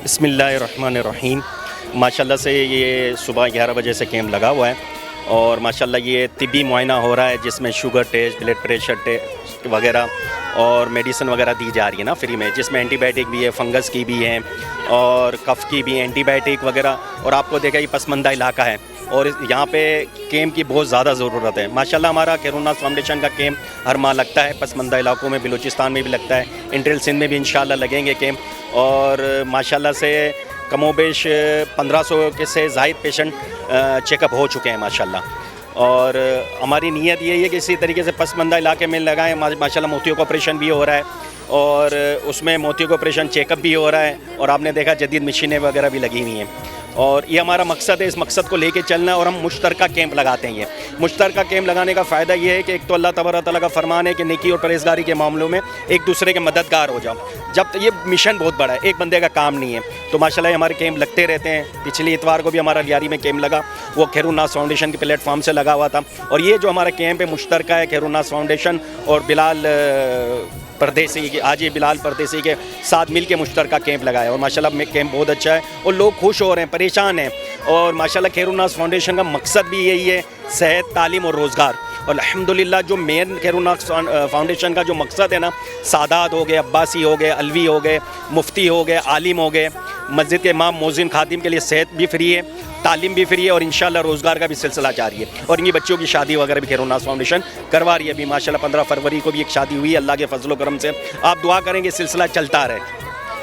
بسم اللہ الرحمن الرحیم۔ ماشاءاللہ سے یہ صبح 11 بجے سے کیمپ لگا ہوا ہے اور ماشاءاللہ یہ طبی معائنہ ہو رہا ہے جس میں sugar test, blood pressure test وغیرہ اور میڈیسن وغیرہ دی جا رہی ہے نا فری میں، جس میں اینٹی بائیوٹک بھی ہے، فنگس کی بھی ہیں اور کف کی بھی اینٹی بائیوٹک وغیرہ۔ اور آپ کو دیکھا یہ پسماندہ علاقہ ہے اور یہاں پہ کیمپ کی بہت زیادہ ضرورت ہے۔ ماشاءاللہ ہمارا خیر الناس فاؤنڈیشن کا کیمپ ہر ماہ لگتا ہے، پسماندہ علاقوں میں بلوچستان میں بھی لگتا ہے، انٹیریل سندھ میں بھی انشاءاللہ لگیں گے کیمپ۔ اور ماشاءاللہ سے کم و بیش 1500 کے سے زائد پیشنٹ چیک اپ ہو چکے ہیں ماشاءاللہ۔ اور ہماری نیت یہی ہے کہ اسی طریقے سے پسماندہ علاقے میں لگائیں۔ ماشاءاللہ موتیوں کا آپریشن بھی ہو رہا ہے اور اس میں موتیوں کا آپریشن چیک اپ بھی ہو رہا ہے اور آپ نے دیکھا جدید مشینیں وغیرہ بھی لگی ہوئی ہیں۔ اور یہ ہمارا مقصد ہے، اس مقصد کو لے کے چلنا ہے اور ہم مشترکہ کیمپ لگاتے ہیں۔ یہ مشترکہ کیمپ لگانے کا فائدہ یہ ہے کہ ایک تو اللہ تبارک تعالیٰ کا فرمان ہے کہ نیکی اور پرہیزگاری کے معاملوں میں ایک دوسرے کے مددگار ہو جاؤ۔ جب یہ مشن بہت بڑا ہے، ایک بندے کا کام نہیں ہے، تو ماشاءاللہ ہمارے کیمپ لگتے رہتے ہیں۔ پچھلی اتوار کو بھی ہمارا لیاری میں کیمپ لگا، وہ خیر الناس فاؤنڈیشن کے پلیٹ فارم سے لگا ہوا تھا۔ اور یہ جو ہمارا کیمپ ہے مشترکہ ہے، خیر الناس فاؤنڈیشن اور بلال پردیسی کے، آج یہ بلال پردیسی کے ساتھ مل کے مشترکہ کیمپ لگایا اور ماشاءاللہ کیمپ بہت اچھا ہے اور لوگ خوش ہو رہے ہیں، پریشان ہیں۔ اور ماشاءاللہ خیر الناس فاؤنڈیشن کا مقصد بھی یہی ہے، صحت، تعلیم اور روزگار۔ اور الحمدللہ جو مین خیر الناس فاؤنڈیشن کا جو مقصد ہے نا، سادات ہو گئے، عباسی ہو گئے، علوی ہو گئے، مفتی ہو گئے، عالم ہو گئے، مسجد کے امام، مؤذن، خادم کے لیے صحت بھی فری ہے، تعلیم بھی فری ہے اور انشاءاللہ روزگار کا بھی سلسلہ جاری ہے۔ اور ان کی بچوں کی شادی وغیرہ بھی خیر الناس فاؤنڈیشن کروا رہی ہے۔ ابھی ماشاءاللہ 15 فروری کو بھی ایک شادی ہوئی ہے، اللہ کے فضل و کرم سے۔ آپ دعا کریں گے سلسلہ چلتا رہے۔